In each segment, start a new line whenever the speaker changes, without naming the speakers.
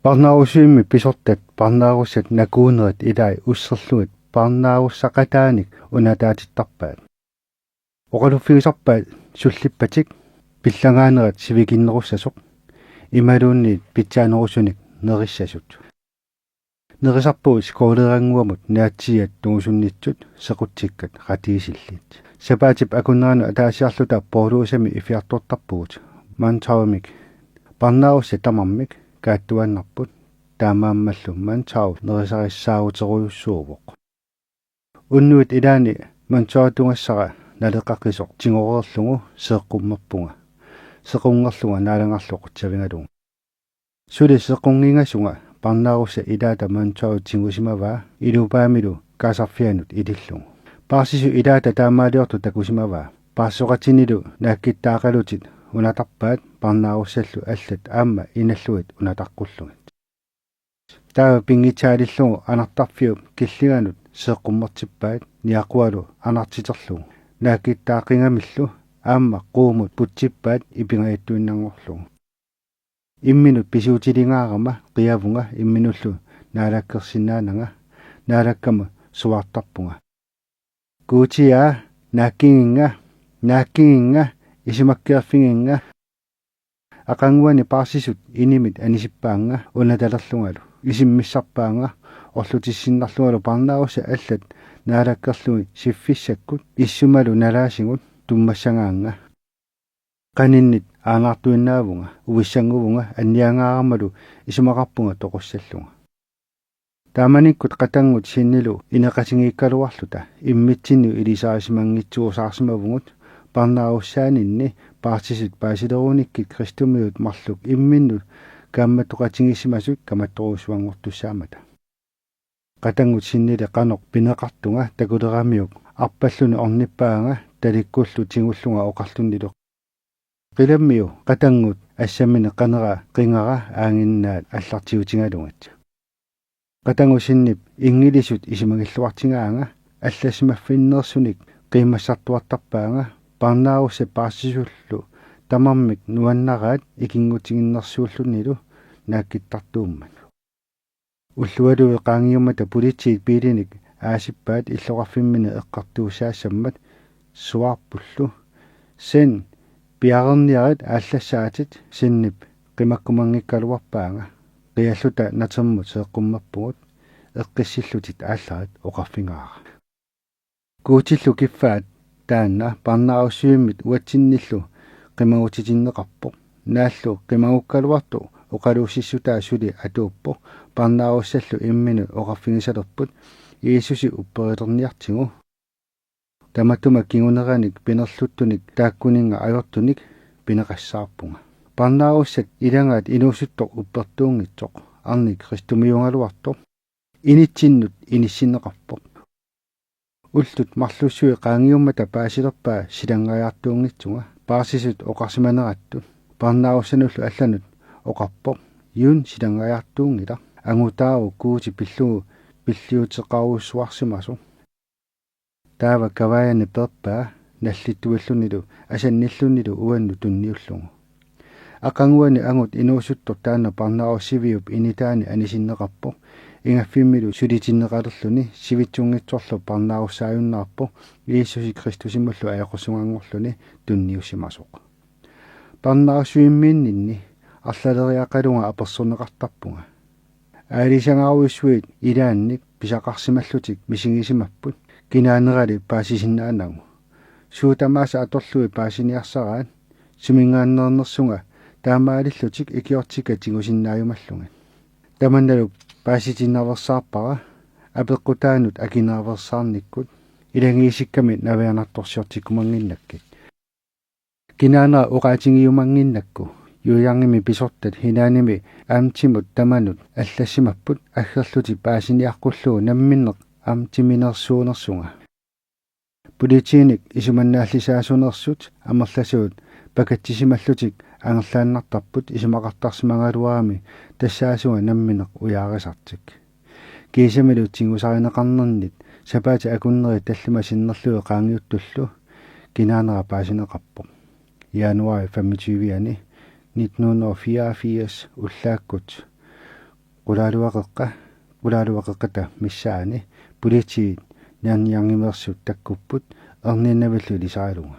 Parnaarusiimmi pisortat parnaarussat nakuunerit ilai usserluit parnaarussaqataanik unataatittarpaat. Oqaluffigisarpaat sullippatik pillangaanerat sivikinnerussasuq imaluunniit pitsaanerusunik nerissasut. Nerisarpuu skooleraanguamut naatsiat tungusunnitsut sequtsikkat ratiisillit. Sapaatip akuneranu ataasiarluta pooluusami ifiartortarpugut mantaawamik parnaarussa tamarmik kaattuannarput taamaammallu mantaaw nerisarissaavuteruyussuuvoq. Unnuit ilaani mantaatungassara naleqaqisoq tingoreerlugu seeqqummerpunga sequngerluga naalangarluq tavingalunga. Suli sequngingasunga parnaarussa ilaata mantaaw tingusimavaa ilupaamilu kaasarfianut ilillugu. Paasisu ilaata taamaaliortu takusimavaa paassoqatinilu naakkittaaqalutit unatarpaat parnaarussallu allat aamma inalluit unataqqullugut. Taava pingitsaalillugu anartarfiu killiganut seeqqummertippaat niaqualu anartiterlugu naakkittaaqingamillu aamma quumut putsippaat ipingaittuinnarngorlugu. Imminut pisuutilingaarama qiavunga imminullu naalakkersinnaananga naalakkama suartarpunga. Kuutiaa naakkinginga isimakkiarfinginga aqanguani parsisut inimit anisippaanga unatalerlungalu isimmissarpaanga orlutissinnarlungalu parnaarussa allat naalakkerluni siffissakkut issumalu nalaasingut tummassangaanga qaninnit aanartuinnaavunga uvissanguvunga anniangaaramalu isumaqarpunga toqussallunga. Taamanikkut qatangut sinnilu ineqatingiikkaluarluta immitsinnu ilisaasimanngitsuusaarsимавугут парнаарусsaanинни paartisut paasileruunikkit kristumiut marluk imminnu kaammattoqatingissimasut kamattoruusuangortussaamata. Qatangut sinnile qanoq pineqartunga takuleramiuk arpalluni ornippaanga talikkullu tingullunga oqarlunnilu. Qilammiu qatangut assamine qanera qingara aanginnaat allartiutingalungat. Qatangusinnip ingilisut isimagilluartingaanga алласимаффиннерсуник qiimmassartuartarpaanga parnaarussa paassisullu tamarmik nuannaraat ikingutiginnersuulluниlu naakkittartuummat. Ullualu qaangiummata politiit piilinik aasippaat illoqarfimmine eqqartuusaassammat suarpullu sen piarerniarit ааllassaatit sinnip qimakkumangikkaluarpaanga qialluta natermut seeqqummerpugut eqqissillutit aallerat oqarfingaara. Kuutillu kiffaat taanna parnaarussiummit uatsinnillu qimagutitinneqarpoq naallu qimagukkaluartu oqaluussissutaa suli atuuppoq parnaarussallu imminu oqarfigisalerput Iisusi upperilerniartigu tamatuma kinguneranik pinerluttunik taakkuninga ajortunik pineqassaarpunga. Parnaarussat ilangaat inuussuttoq uppertuungitsoq arnik kristumiungaluartoq initsinnut inissinneqarpoq. Ultut marlussui qaangiummata paasilerpaa silangajaartuungitsunga paarsisut oqarsimanerattu parnaarussanullu allanut oqarpoq yun silangajaartuungila angutaaru kuuti pillugu pilliuteqaruussuarsimasu. Taava kavayani perpaa nallittuillunilu asannillunilu uannu tunniullugu. Aqanguani angut inuussuttoq taanna parnaarussiviup initaani anisinneqarpoq ingaffimmilu sulitinneqalerluni sivitsuungitsorlu parnaarussaajunnaarpoq Iisusi Kristusimullu ajoqusungangorluni tunniussimasoq. Parnaarussuimmiinninni arlaleriaqalunga apersoneqartarpunga. Aalisangaaruissuit ilaannik pisaqarsimallutik misingisimapput kinaanerali paasisinnaanangu. Suutamaasa atorlui paasiniarsaraat sumingaannernersunga taamaalillutik ikiortika tingusinnaajumallunga. Tamannalu paasitinnaversaarpara apeqqutaanut akinaaversaarnikkut ilangiisikkami navianartorsiortikkumanginnakkit. Kinaanera uqaatingiumanginnakku yuujarngimi pisortat hinaanimi aamtimut tamanut аллассимаппут аггерлути paasiniarqullugu namminneq aamtiminersuunersunga. Politiinik isumannaаллисаасунерсут амерласуут пакатсисималлутик ангерлааннартарпут исумақартарсимангалуарами тассаасунга намминеқ уяарисартик. Кисамилутсингусаринеқарнернит сапаати акуннери таллима синнерлуи qaangiuttullu kinaanera paasineqarpoq. Januari 25-ani 1984 ullaakkut qulaaluaqeqqata missaani pulitiit naanniarnimeersut takkupпут erniinnavillu lisaalunga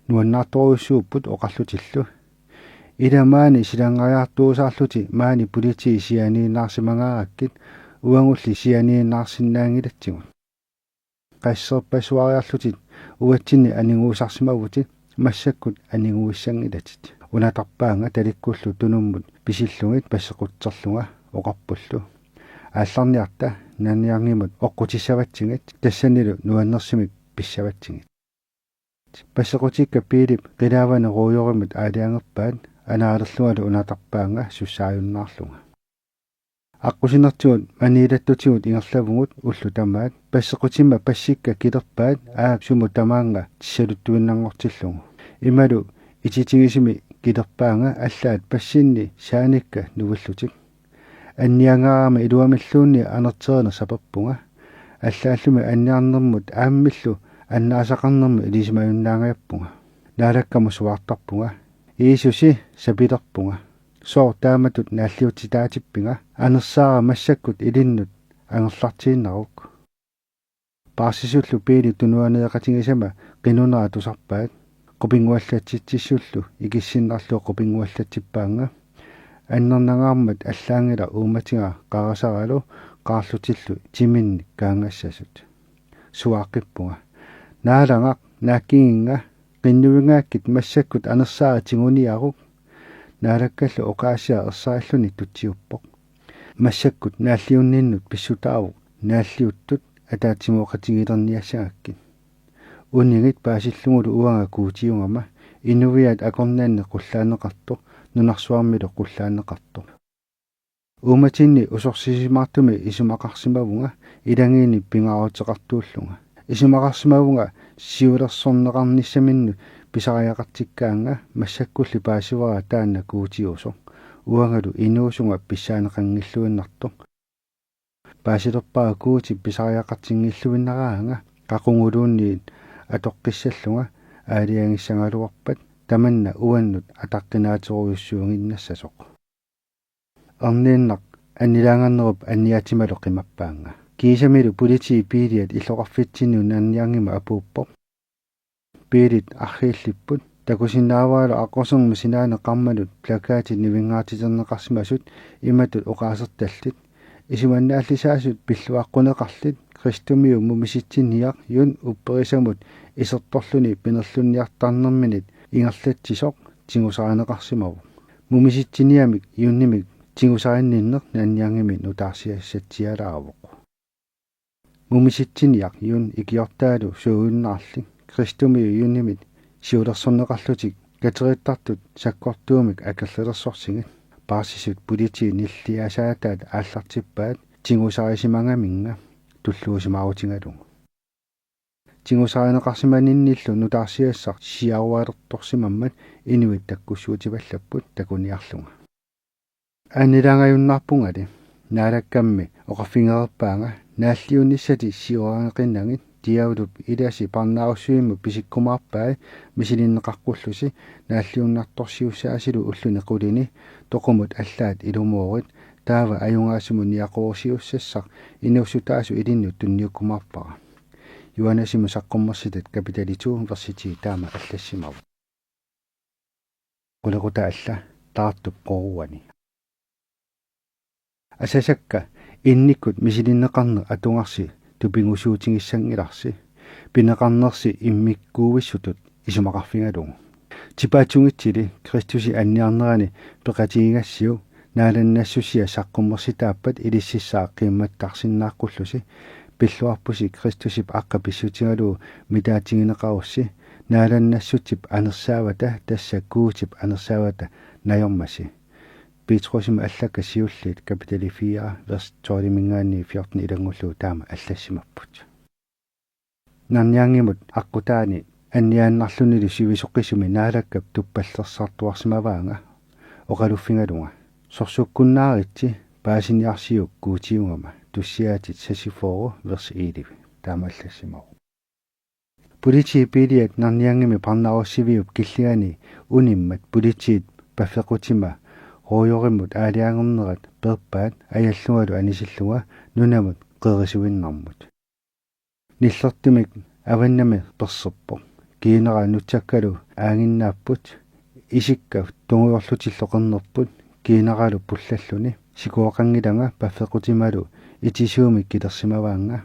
nuannaartoruussuupput oqarlutillu ilamaani silangariartuusaarluti maani pulitii sianiinnaarsimangaakkit uangulli sianiinnaarsinnaangilatsigu qaisserpassuariarlutit uatsinni aninguusarsimavutit massakkut aninguissangilatit unatarpaanga talikkullu tunummut pisillungit passequtserlunga oqarpullu аалларниарта наниарнимут оққутиссаватсигит тассанилу нуаннерсимик писсаватсигит пассеқутикка пилип қилаавана руйоримут аалиангерпаат анаалерлугалу унатарпаанга суссааюннаарлунга аққусинертигут маниилаттутигут ингерлавугут уллу тамаат пассеқутимма пассикка килерпаат аап суму тамаанга тиссалуттуиннаргортиллугу ималу ититигисими килерпаанга аллаат пассинни сааникка нуваллутик анниангаама илуамиллуунни анертерна сапаппунга аллааллуми анниарнэрмут ааммиллу аннаасақарнэрми илисимаюннаангаяппунга наалаккаму суартарпунга иисуси сапилерпунга соо тааматут нааллиутитаатиппинга анерсаара массаккут илиннут ангерлартииннарук паасисуллу пиили тунуанеэқатигисама qinunera tusarpaat qupinguallatittissуллу икиссиннарлуу qupinguallатиппаанга аннернагаармат аллаангила ууматига qarasarалу qaarlutилlu тиминни каангассасут суааққиппунга наалангақ нааккигинга qinnuvingaakкит массаккут анерсаа тигуниарук наалаккаллу оқаасиа ерсааллуни тутсиуппоқ массаккут нааллиунниннут писсутааву нааллиуттут атаатсимуоқатигилерниассагаккит унигит паасиллугулу уанга куутиунгама инувиат акорнаанне qulлаанеқартоқ нунарсуармилу qulлаанеқартоқ ууматинни усорсисимаартуми исумақарсимавунга илангиини пингаарутеқартууллунга исумақарсимавунга сиулерсорнеқарниссаминну писариақартиккаанга массаккулли паасивара таанна куутиусо уангалу инуусунга писсаанеқангиллуиннарто паасилерпаа куути писариақартингиллуиннараанга қақунгулуунниит атоққиссаллунга аалиангиссангалуарпат таманна уаннут атаққинаатеруйуссуунгиннассасоқ арнииннақ аннилаангаарнеруп анниатималу қимаппаанга кисамилу полити пилиат иллоқарфитсинну наанниарнима апууппоқ пилит архииллиппут такусиннааваалу аққосерми синаане қармалут плакаатит нивингаатитернеқарсимасут иматут оқаасерталлит исиманнааллисаасут пиллуаққунеқарлит кристумиу мумиситсинниақ юн упперисамут исерторлуни пинерлунниартарнерминит ингерлатсисоқ тигусаанеқарсимаву мумиситсиниамик юннимик тигусаанниннер наанниангими нутаарсиассатсиалааравоқ мумиситсиниақ юн икиортаалу сууиннаарлик кристумиу юннимит сиулерсорнеқарлутик катериттартут саккортуумик акерлерсорсигит паасисут полити ниллиасаатаат ааллартиппаат тигусарисимангаминга туллуусимаарутингалугу тигусаанеқарсиманинниллу нутаарсиассар сиаруалерторсимаммат инуит таккуссуутиваллаппут такуниарлунга анилаангаюннарпунгали наалаккамми оқарфингерпаанга нааллиунниссати сиуаанеқиннагит диаулуп иласи парнааруссуимму писиккумаарпаа мисилиннеқарқуллуси нааллиуннарторсиуссаасилу уллуни қулини тоқумут аллаат илумуорит таава аюнгаасиму ниақорсиуссассақ инуссутаасу илинну тунниуккумаарпара юанасиму саққуммерситат капиталитуу версити таама аллассимаву qulaquta alla taartup qoruani асасакка инниккут мисилиннеқарне атунгарси тупингусуутингиссангиларси пинеқарнерси иммиккуувиссутут исумақарфингалугу типаатсунгитсили кристуси анниарнерани пеқатигигассиу нааланнассусия саққуммерситааппат илиссиссаа қимматтарсиннааққуллуси пиллуарпуси кристусип аққа писсутингалуу митаатингинеқарусси нааланнассутип анерсаавата тассаккуутип анерсаавата наёрмаси Петросим аллакка сиуллит капитали 4 верс 12 14 илангуллуу таама аллассимаппут нанниангимут аққутаани анниааннарлунили сивисоққисуми наалаккап туппаллерсартуарсимаваанга оқалуффингалунга сорсуккуннааритси паасиниарсиук куутиунгама туссиаатит сасифоро верс 11 таама аллассимау полити пилиат нарниангими парнааруссивиуп киллигани униммат политиит паффеқутима ruujorimut aaliangornerat perpaat ajallugalu anisillunga nunamut qerisuinnarmut nillertimik avannami perserpo kiinera nutsakkalu aanginnaaput isikka tunguorlutilloqernerput kiineralu pullalluni sikuoqangilanga paffequtimalu itisuumik kilersimavaanga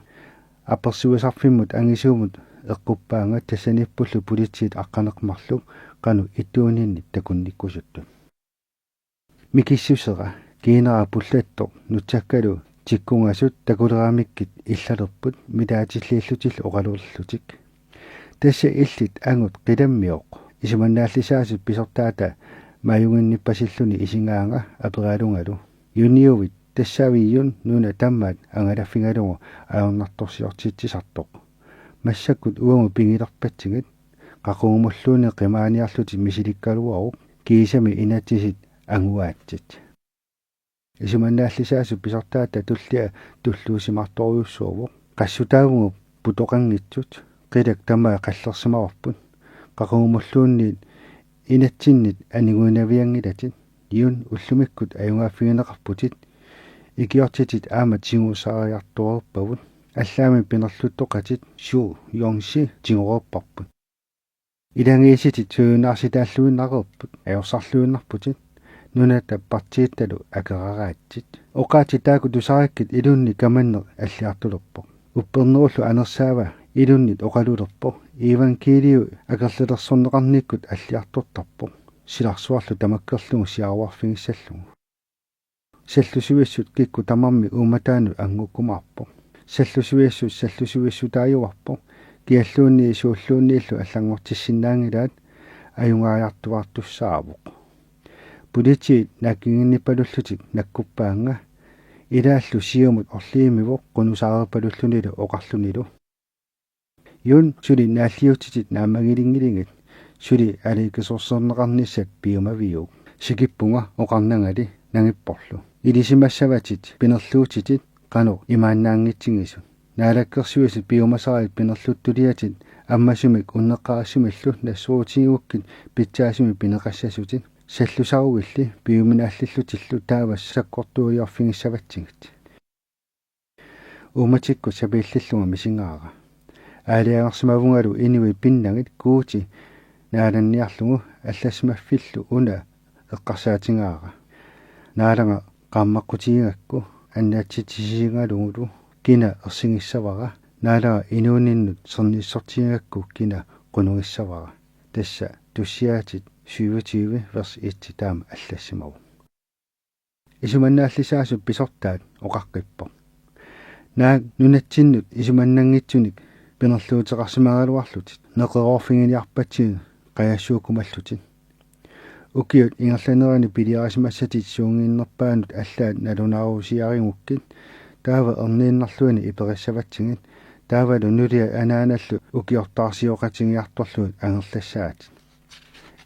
apersuisarfimmut angisuumut eqquppaanga tassanippullu pulitsiit aqqaneqmarluk qanu ittuuninni takunnikkusuttu mikissusera kiinera pullattoq nutsakkalu tikkungasut takuleraamikkit illalerput midaatilliillutil oqalurlutik tassa illit angut qilammioq isumannaallisiaasut pisortaata mayunginnippasilluni isingaanga aperaalungalu yuniuvit тассавиюн нуна таммаат ангалаффингалугу аернарторсиортитсисартоқ массаккут уангу пингилерпатсигит қақуумуллууне қимааниарлути мисиликкалуаруq киисами инатсисит ангуаатсит исуманнааллисаасу писортаата туллиа туллуусимарторюссуувоq qassutaavugu putoqanngitsut qilak tamaa qallersimavарпут qaqumulluunniit inatsinнит анигуинавиангилатит иун уллумиккут аюнгааффигинеқарпутит икиортитит аама тигусаариарторерпавут аллаами пинерлуттоқатит суу йонси тигорерпарпут илангииситит суунаарситааллуиннақерпут аёрсарлуиннарпутит нуната партиитталу акерараатсит оқаатитааку тусараккит илунни каманнер аллиартулерпо уппернеруллу анерсаава илуннит оқалулерпо ивангелиу акерлилерсорнеқарниккут аллиартортарпо силарсуарлу тамаккерлугу сиаруарфигиссаллугу саллусуиссут кикку тамарми ууматаану ангуккумаарпо саллусуиссутааюарпо киаллуунни сууллууннииллу аллангортиссиннаангилаат аюнгааяртуартуссаавоқ пулити наккингинниппалуллутик наккуппаанга илааллу сиумут орлиимивоқ qunusaarepalullunilu oqarlunilu юн сули нааллиутитит наамагилингилингит сули аликисорсернеқарниссат пиумавиук сикиппунга оқарнангали нагиппорлу илисимассаватит пинерлуутитит qanu имааннаангитсигису наалаккерсуисит пиумасарит пинерлуттулиатит аммасумик уннеққарассумиллу нассуутигуккит питсаасуми пинеқассасутит саллусаруилли пиуминааллиллутиллу таавас саккортуиорфигиссаватсигит уматикку сабииллиллуга мисингаара аалиагерсимавунгалу иниви пиннагит куути нааланниарлугу алласмаффиллу уна эққарсаатингаара наалага qaammaqqutiigakku аннаатситисиингалугулу кина ерсигиссавара наалага инууниннут сернissортигакку кина qunugissavara тасса туссиаатит 27 vers 1 таама аллассимаву исуманнааллисаасу писортаат оқаққиппо наа нунатсиннут исуманнангитсуник пинерлуутеқарсимагалуарлутит неқероорфигиниарпатсиг қаяссуукумаллутит укиут ингерланерани пилиарасимассатит суунгииннерпаанут аллаат налунаарусиарингуккит таава ернииннарлуини ипериссаватсигит таавалу нулиа анааналлу укиортаарсиоқатигиарторлуут ангерлассаат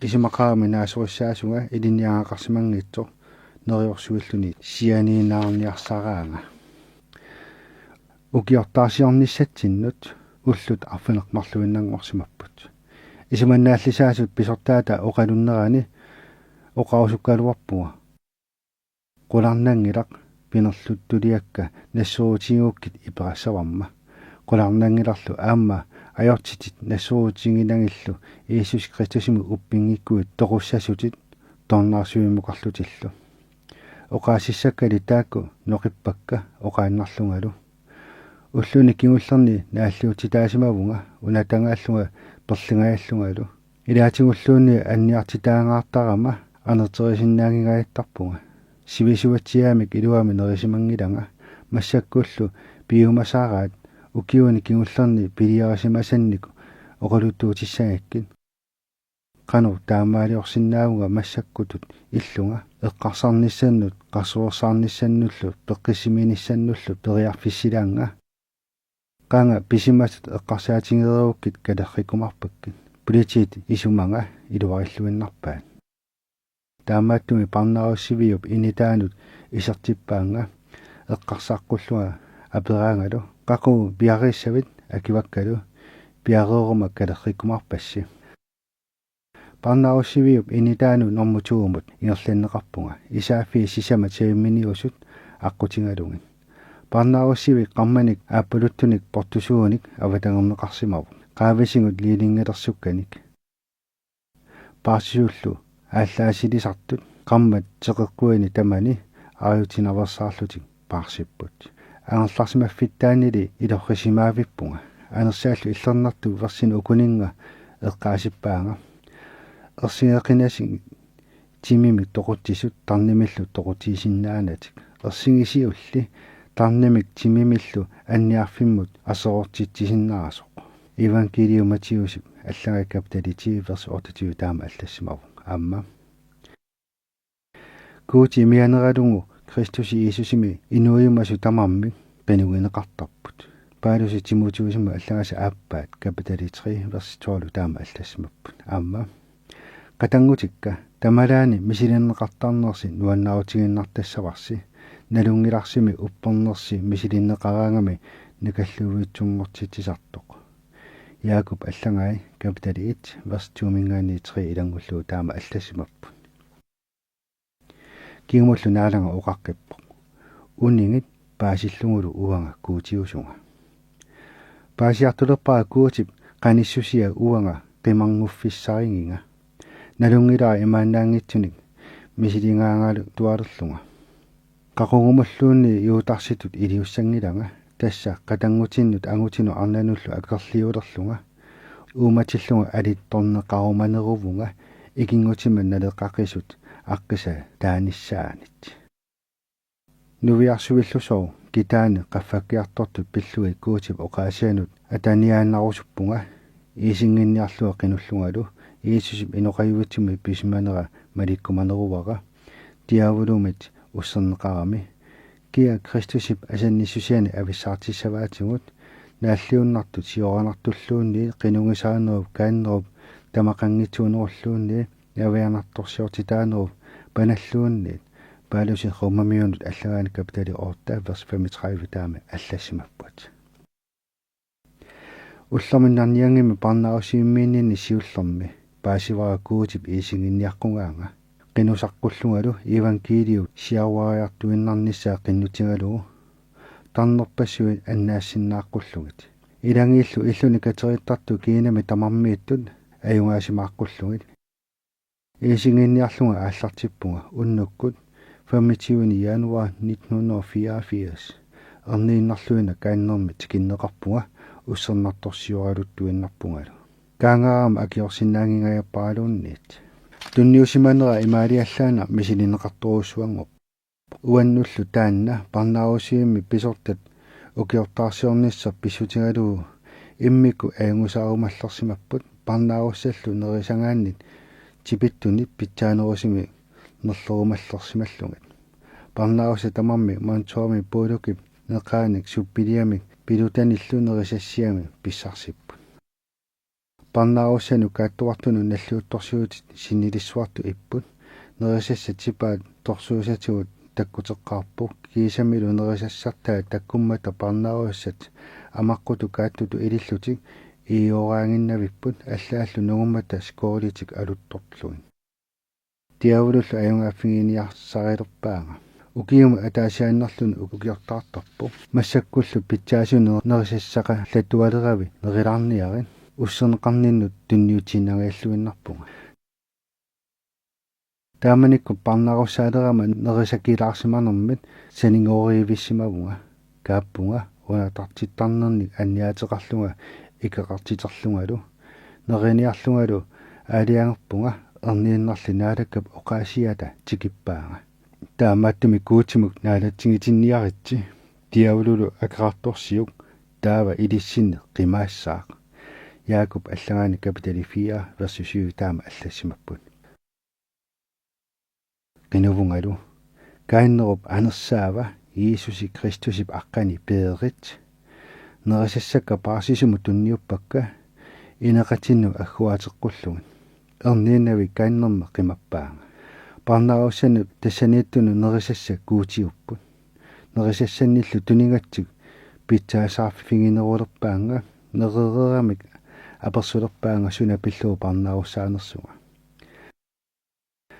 исумақаами наасуриссаасунга илинниаақарсимангитсо нериорсуиллуни сианиинаарниарсараанга укиортаарсиорниссатсиннут уллут арфинеқмарлуиннангорсимаппут исуманнааллисаасут писортаата оқалуннерани оқаусуккалуарпуга qulарнангилақ пинерлуттулиакка нассуутигууккит иперассаварма qulарнангиларлу аама ajortitit nassuutiginangillu Jeesus Kristusimi uppiнгиккуит торуссасутит торнаарсуиммуқарлутиллу оqaasissakкали таакку ноқиппакка оqaannарлунгалу уллуни кигуллерни нааллуутитаасимавунга унатангааллунга перлингааллунгалу илаатигуллуунни анниартитаангаартарама анертерисиннаангигааттарпунга сивисуатсиаамик илуами нерисимангиланга массаккуллу пиумасаараат укиуни кигуллерни пилиарасимасаннику оқалуттуутиссагаккит qanu taamaaliorsinnaavunga massakкутут иллунга эққарсарниссаннут қарсуерсаарниссаннуллу пеққиссиминиссаннуллу периарфиссилаанга qanga писимасут эққарсаатингерууккит калеррикумарпаккит политит исуманга илуариллуиннарпаат таамааттуми парнааруссивиуп инитаанут исертиппаанга эққарсааққуллуга апераангалу qaqu биариссавит акиваккалу биареерума калеррикумарпасси Parnaussiviup initaanu normutugumut ingerlanneqarpunga isaafi sisama seiminiusut аққутингалугин Parnaussivi qammanik aappaluttunik portusuunik avatangerneqarsimavu qaavasingут liilingalersukkаник Paasiullu ааллаасилисартут qammat teqeqquini tamani aajutinaversaarlutik paarsиpput ангерларсимаффиттаанили илоррисимаавиппунга анерсааллу иллернарту версин укунинга эққаасиппаанга ерсингеқинасин тимимик тоқутсисут тарнимиллу тоқутисиннаанатик ерсингисиулли тарнимик тимимиллу анниарфиммут асоортитсисиннаарасоқ евангелиум матиусип аллагаккапталити верс 28 таама аллассимаву аама куути мианералугу Kristus Jesusimi inuimassu tamammi penugineqartarput Paulus Timotheusima allagasa aappaat kapitali 3 vers 12 taama allasmapput aama qatangutikka tamalaani misilinneqartarnersi nuannaarutiginnartassavarsi nalungilarsimi uppernersi misilinneqaraangami nikalluviitsungortitisartoq Jakob allangai kapitali 1 vers 2 ilangullu taama allasmapput Kingmullu naalanga uqaqqippoq uningit paasillungulu uanga kuutiusunga paasiartulerpaa kuutip qanissusia uanga qimarnguffissariginga nalungilaa imaannaangitsunik misilingaangaalu tualerlunga qaqungumulluunni yuutarsitut iliussangilanga tassa qatanngutinnut angutinu arnanullu akerliulerlunga uumatillunga alittorneqarumaneruvunga ikingutiman naleqqaqisut аққиса таанissaanit нувиарсуиллусоо китаани qaffakkiartortut pillugi kuutip oqaasianut атаниааннарусуппунга иисингинниарлуа qinullugalu иисусип иноқаюутсуми писманера маликкуманерувара тиавулумит уссернеқарами киа Кристусип асанниссусиани ависсаартиссаваатигут нааллиуннартут сиоранартуллуунни qinungisaanerup kaannerup тамақангитсуунеруллуунни явианарторсиортитаанеру паналлуунни паалуси хоммамиунут аллагаани капитали оорта верс 35 таами аллассимаппут уллерминнарниангими парнаарусииммииннинни сиуллерми паасивара куутип иисингинниаққунгаанга qinusаққуллунгалу евангелиу сиауариартуиннарниссаа qinнутингалугу тарнерпассуи аннаассиннааққуллугит илангииллу иллуни катериттарту киинами тамармииттут аюнгаасимааққуллугит иисингинниарлунга ааллартиппунга уннуккут 25 януар 1984 эрнииннарлуина кааннерми тикиннеқарпунга уссернарторсиоралуттуиннарпунгалу каангараама акиорсиннаангингаяппаралуунниит тунниусиманера имаалиаллаана мисилинеқарторуссуангоп уаннуллу таанна парнаарусиимми писортат укиортаарсиорниссар писсутигалуу иммику аагусаарумаллерсимаппут парнааруссаллу нерисангааннит типиттунит питсаанерусими нерлерумаллерсималлугат парнааруса тамарми монтуами пуулукип неқааник суппилиамик пилутаниллунерисассиами писсарсиппут парнаарусану кааттуартуну наллуутторсуутит синилиссуарту иппут нерисасса типаат торсуусатигут таккутеққарпук кисамилу нерисассартаа таккуммата парнааруссат амаққуту кааттуту илиллутик иораангиннавиппут аллааллу нугуммата скоолитик алуттортлуин тиавулуллу аюнгааффигиниарсарилерпаага укиума атаасиааннерлуни укукиортаартарпу массаккуллу питсаасуне нерисассақа латуалерави нерилаарниарин уссернеқарниннут тунниутииннагааллуиннарпунга тааманикку парнааруссаалерама нерисакилаарсиманермит санингоориивиссимавунга кааппунга унатартиттарнерник анниаатеқарлунга икеқартитерлунгалу нерениарлунгалу аалиангерпунга эрнииннарли наалаккап оqaасиата тикиппаага таамааттами куутимук наалатсигитинниаритси тиавулулу акеқарторсиук таава илиссинне қимаассаақ Jakob аллагаани капитали 4 vers 7 таама аллассимаппут qinuvungalu kaannerup anersaava Jesusi Kristusip aqqani peerit nerisassakka parsisumu tunniuppakka ineqatinnu agguateqqullugun erniinnavi kaannerme qimappaanga parnarussannu tassaniittunu nerisassa kuutiupput nerisassannillu tuningatsuk pitsaasarfiginerulerpaanga nerereraamik apersulerpaanga suna pilluu parnarussaanersuga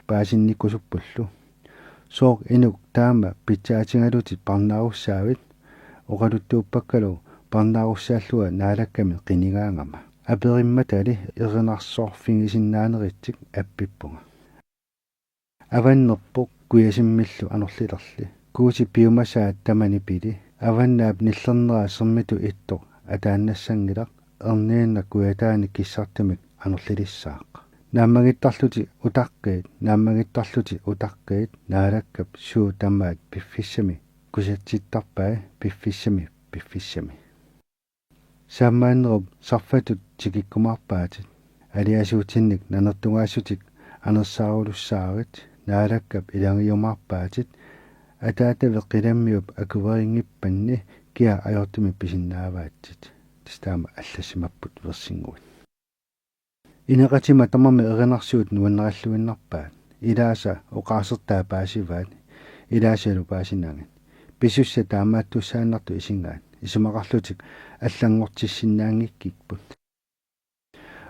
paasinnikkusuppullu sook inuk taama pitsaatigalutit parnaarussaarit oqaluttuuppakkalu parnaarussaalluga naalakkami qinigaangama aperimmatali erinarsoorfingisinnaaneriitsik appippunga avannerpoq kuyasimillu anorlilerli kuusi piumasaat tamani pili avannaap nillerneraa sermitu ittoq ataannassangilaq erniinna kuyataani kissartamik anorlilissaaq naamagittarluti utaqqeet naalakkap suu tammaat piffissami kusatsittarpai piffissami saammaannerup sarfatut tikikkumarpaatit aliasuutinnik nanertungaassutik anersaarulussaarit naalakkap ilangiumarpaatit ataataveq qilammiup akuverinngippanni kia ajortumi pisinnaavaatsit tastaama аллассимаппут версингуит инеqatima тамарми эринарсуут нуаннераллуиннарпаат илааса оqaasертаа паасиваат илаасалу паасинаангат писусса таамааттуссааннарту исингаат исумақарлутик аллангортиссиннаангиккикпут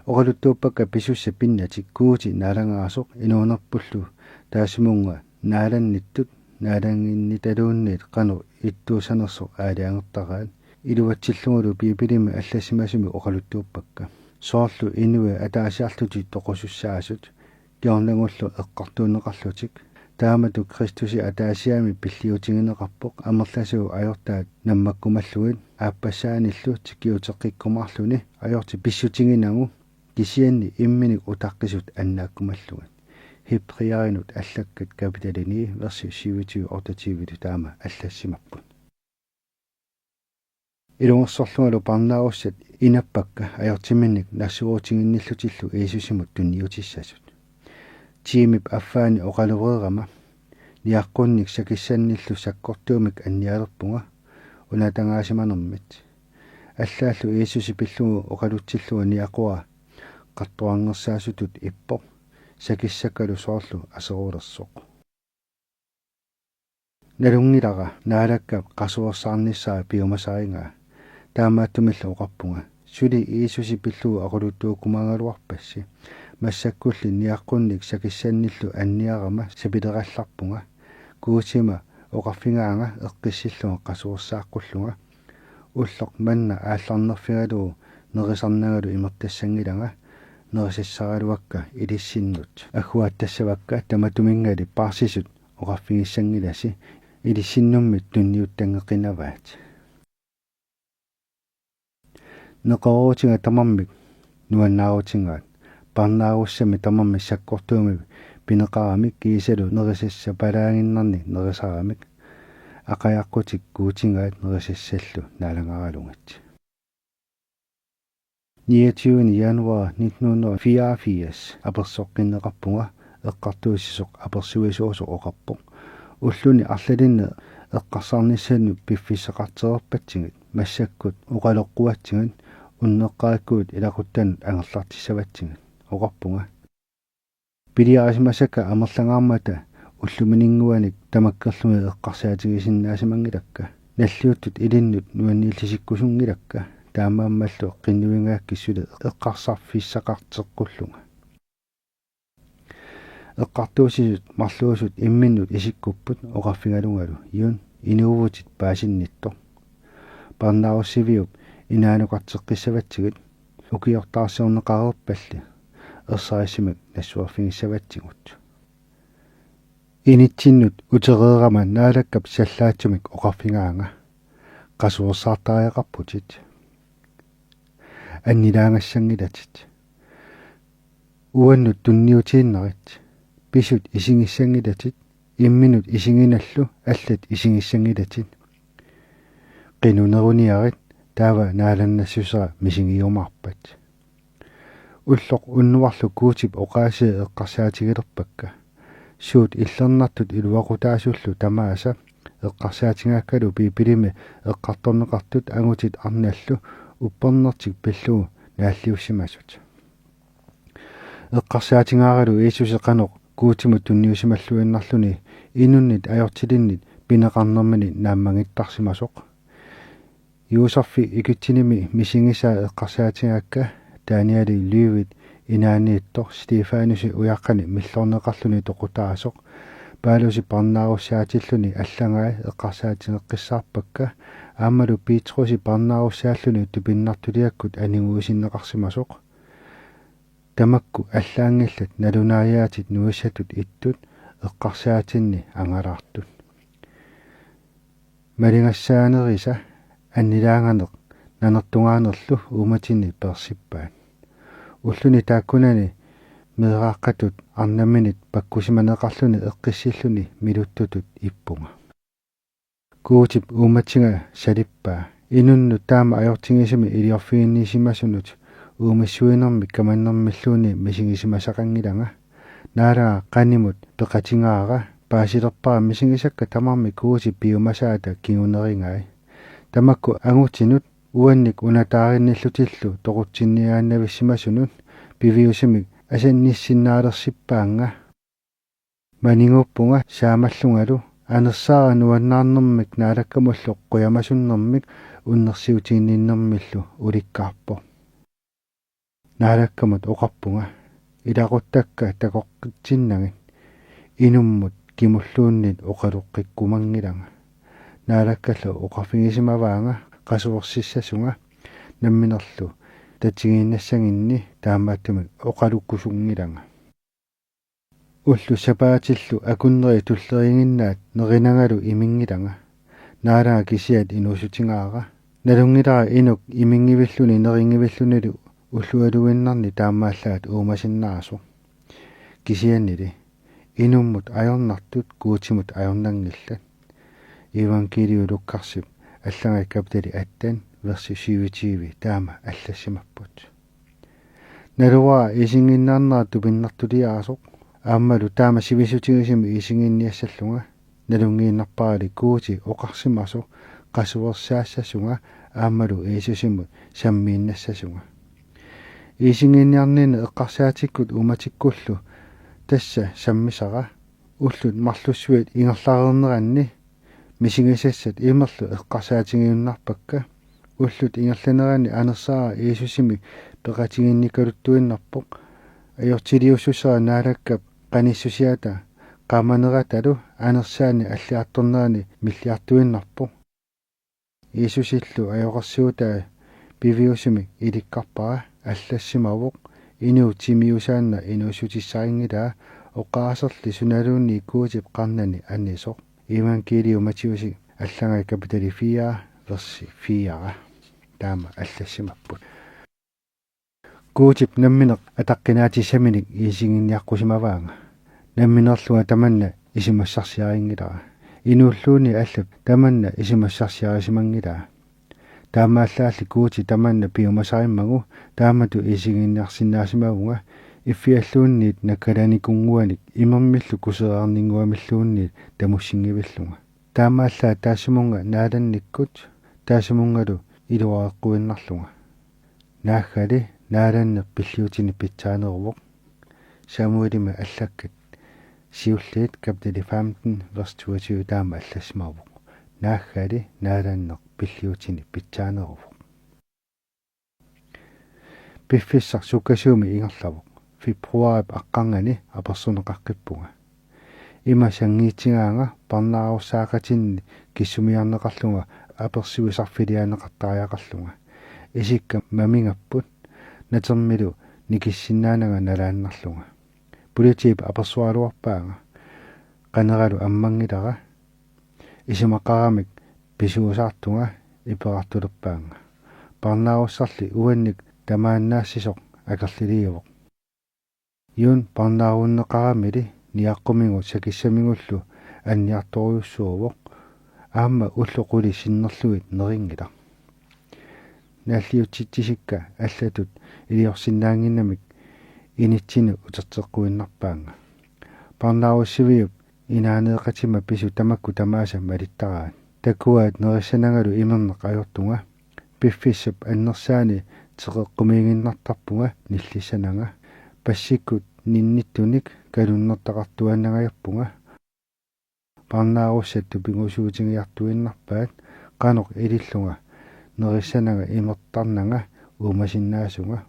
оqaluttuuppakka писусса пиннатик куути наалангаасоқ инуунерпуллу таасимунга нааланниттут наалангинниталуунниит қану иттуусанерсоқ аалиангертараат илуатсиллугулу пипилими аллассимасуми оqaluttuuppakka соорлу инуэ атаасиарлути тоқусуссаасут киорнагуллу эққартуунеқарлутик таамату кристуси атаасиами пиллиутингинеқарпоқ амерласуу ajortaat наммаккумаллугит ааппассааниллу тикиутеққиккумарлуни ajorti писсутингинагу кисианни имминик утаққисут аннааккумаллугит хиприаринут аллаккат капиталини верси 27 таама аллассимаппут илунгерсорлугалу парнааруссат инаппакка ajortiminnik нассуруутингинниллутиллу иисусимут тунниутиссасут тимип аффаани оqalureerama ниаққунник сакиссанниллу саккортуумик анниалерпунга унатангаасиманермит аллааллу иисуси пиллугу оqalutсиллуга ниақуа қартуангерсаасутут иппоқ сакиссаккалу соорлу асерулерсоқ налунгилара наалаккап қасуерсаарниссаа пиумасарингаа таамааттумилла оқарпунга сули иисуси пиллугу aquluttuukkumaangaluарпасси массаккулли ниаққунник сакиссанниллу анниарама сапилералларпунга куутима оқарфингаанга эққиссиллуга қасуерсааққуллунга уллоқ манна аалларнерфигалуу нерисарнагалу имертассангилага нерисассаралуакка илиссиннут аггуаттассавакка таматумингали парсисут оқарфигиссангиласи илиссиннуммит тунниуттангеқинаваат неқоруутинга тамармик нуаннаарутингаат парнааруссами тамарми саккортуумик пинеқарамик киисалу нерисасса палаангиннарни нерисарамик ақаяққутик куутингаат нерисассаллу наалангаралунгат 29. januar 1984 аперсоққиннеқарпунга эққартуиссисоқ аперсуисуусо оқарпоқ уллуни арлалинне эққарсаарниссану пиффисеқартерерпатсигит массаккут оқалоққуатсигит уннеққааккуут илақуттанут ангерлартиссаватсигит оқарпунга пилиарисмасакка амерлангаармата уллуминингуаник тамаккерлуми эққарсаатигисиннаасимангилакка наллиуттут илиннут нуаннииллисиккусунгилакка таамааммаллу қиннуингааккиссуле эққарсарфиссақартеққуллунга эққартуусисут марлуусут имминнут исиккуппут оқарфигалунгалу иун инуувутит паасиннитто парнааруссивиуп инаануқартеққиссаватсигит укиортаарсиорнеқарерпалли ерсарисимак нассуарфигиссаватсигут инитсиннут утереерама наалаккап саллаатсумик оқарфигаанга қасуерсаартариақарпутит аннилаангассангилатит уаннут тунниутииннарит писут исингиссангилатит имминут исингиналлу аллат исингиссангилатит qinuneriuniarit taava naalannassusera misingиумарпат уллоқ уннуарлу куутип оқааси эққарсаатигилерпакка суут иллернартут илуақутаасуллу тамааса эққарсаатингааккалу пипилими эққарторнеқартут ангутит арналлу уппернертик пиллуу нааллиуссимасут эққарсаатингааралу иисусеқаноқ куутиму тунниусималлуиннарлуни инуннит ajortilиnnит пинеқарнермани нааммагиттарсимасоқ юусарфи икутсиними мисингисаа эққарсаатингаакка тааниали луивит inaaniittor Stefanusi uyaqqani millorneqarluni toqutaasoq paalusi parnaarussaaatilluni allangai eqqarsaatineqqissaarpakka aammalu piitrusi parnaarussааллуни тупиннартулиаккут анигуусиннеқарсимасоқ тамакку аллаангиллат налунааяатит нуиссатут иттут эққарсаатинни ангалаартут малингассаанериса аннилаанганеқ нанертунгаанерлу ууматини персиппаат уллуни тааккунани меэрааққатут арнамминит паккусиманеқарлуни эққиссиллуни милуттутут иппунга куутип ууматсинга салиппаа инунну таама ajortingisimi илиорфигиннисимасунут уумассуинерми каманнэрмиллууни мисигисимасақангилага наалага qaнимут пеқатингаара паасилерпаа мисигисакка тамарми куути биумасаата кигунерингаи тамакку ангутинут уанник унатааринниллутиллу тоқутсинниааннависсимасунут пивиусимик асанниссиннаалерсиппаанга манингуппунга саамаллунгалу анерсаара нуаннаарнэрмик наалаккамуллоқ қуямасуннэрмик уннерсиутиинниннэрмиллу уликкаарпо наалаккамут оқарпунга илақуттакка такоққитсиннагит инуммут кимуллууннит оқалуққиккумангилага наалаккаллу оқарфигисимаваанга qasuorсиссасунга намминерлу татигииннассагинни таамааттумик оқалуккусунгилага уллу сапаатиллу акуннери туллерингиннаат неринангалу имингилага наалага кисиат инуусутингаара налунгилара инук имингивиллуни нерингивиллунилу уллуалуиннарни таамааллаат уумасиннаасо кисианнили инуммут ajornartut kuutimut ajornangillat евангелиу луккарсип аллагай каптали аттан верси 27 таама аллассимаппут налуа исингиннаарнера тупиннартулиаасоқ ааммалу таама сивисутигисими исингинниассаллунга налунгииннарпарали куути оқарсимасо qasuerсаассасунга ааммалу иисусимут саммииннассасунга исингинниарнина эққарсаатиккут уматиккуллу тасса саммисара уллут марлуссуит ингерлаарернеранни мисигисассат имерлу эққарсаатигиуннарпакка уллут ингерланерани анерсаа иисусими пеқатигинникалуттуиннарпоқ ajortiliussussera naalakkap qanissusiata qaamaneratalo anersaani аллиарторнерани миллиартуиннарпо иисусиллу ajorersuutaa пивиусими иликкарпара аллассимавоқ инуу тимиусаанна инуусутиссарингилаа оқаасерли суналуунни куутип қарнани аннисоқ евангелиу матиуси аллагай капитали 4 верси 4 таама аллассимаппут куутип намминеқ атаққинаатиссаминик иисигинниаққусимаваанга намминерлуга таманна исимассарсиарингилара инууллууни аллап таманна исимассарсиарисимангилаа таамааллаалли куути таманна пиумасариммагу таамату исигинниарсинаасимагунга иффиаллуунниит наккаланикунгуаник имермиллу кусеаарнингуамиллуунниит тамуссингивиллунга таамааллаа таасимунга нааланниккут таасимунгалу илуаэққуиннарлунга наахгали нааланне пиллиутини питсаанеруоқ самуилима аллаккат сиуллиит каптали 15 vers 22 таама аллассимаавоқ наахгали нааланне пиллиутини питсаанеруоқ пиффиссар суккасууми ингерлавоқ фибруарип аққаргани аперсунеқаққиппунга има сангиитингаанга парнааруссаақатинни киссумиарнеқарлунга аперсуисарфилианеқартариақарлунга исикка мамингаппут натермилу никиссиннаанага налааннарлунга политип аперсуалуарпаага qaneralu аммангилара исимақарамик писуусаартунга иперартулерпаанга парнааруссарли уанник тамааннаассисоқ акерлилиувоқ юн парнааруннеқарамили ниаққумингу сакиссамингуллу анниарторуйуссуувоқ аама уллоқули синнерлуит нерингила нааллиутситсисикка аллатут илиорсиннаангиннамик инитсину утертеққуиннарпаанга парнааруссивиуп инаанеэқатима пису тамакку тамааса малиттараат такуаат нериссанагалу имернеқ ajortunga пиффиссап аннерсаани теқеққумиигиннартарпунга ниллиссанага пассиккут нинниттуник калуннертақартуаннагаяппунга парнааруссатту пингусуутингиартуиннарпаат qaноқ илиллунга нериссанага имертарнага уумасиннаасунга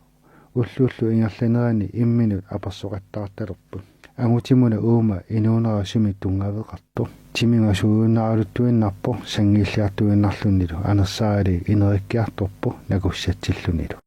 уллуулlu ingerlanerani imminut apersoqattaartalorput angutimunna uuma inuunerasumi tungaveqartu timingassuunnaraluttuinnarpo sangiilliartuinnarlunnilu anersaali inerikkiartorpo nakussatillunilu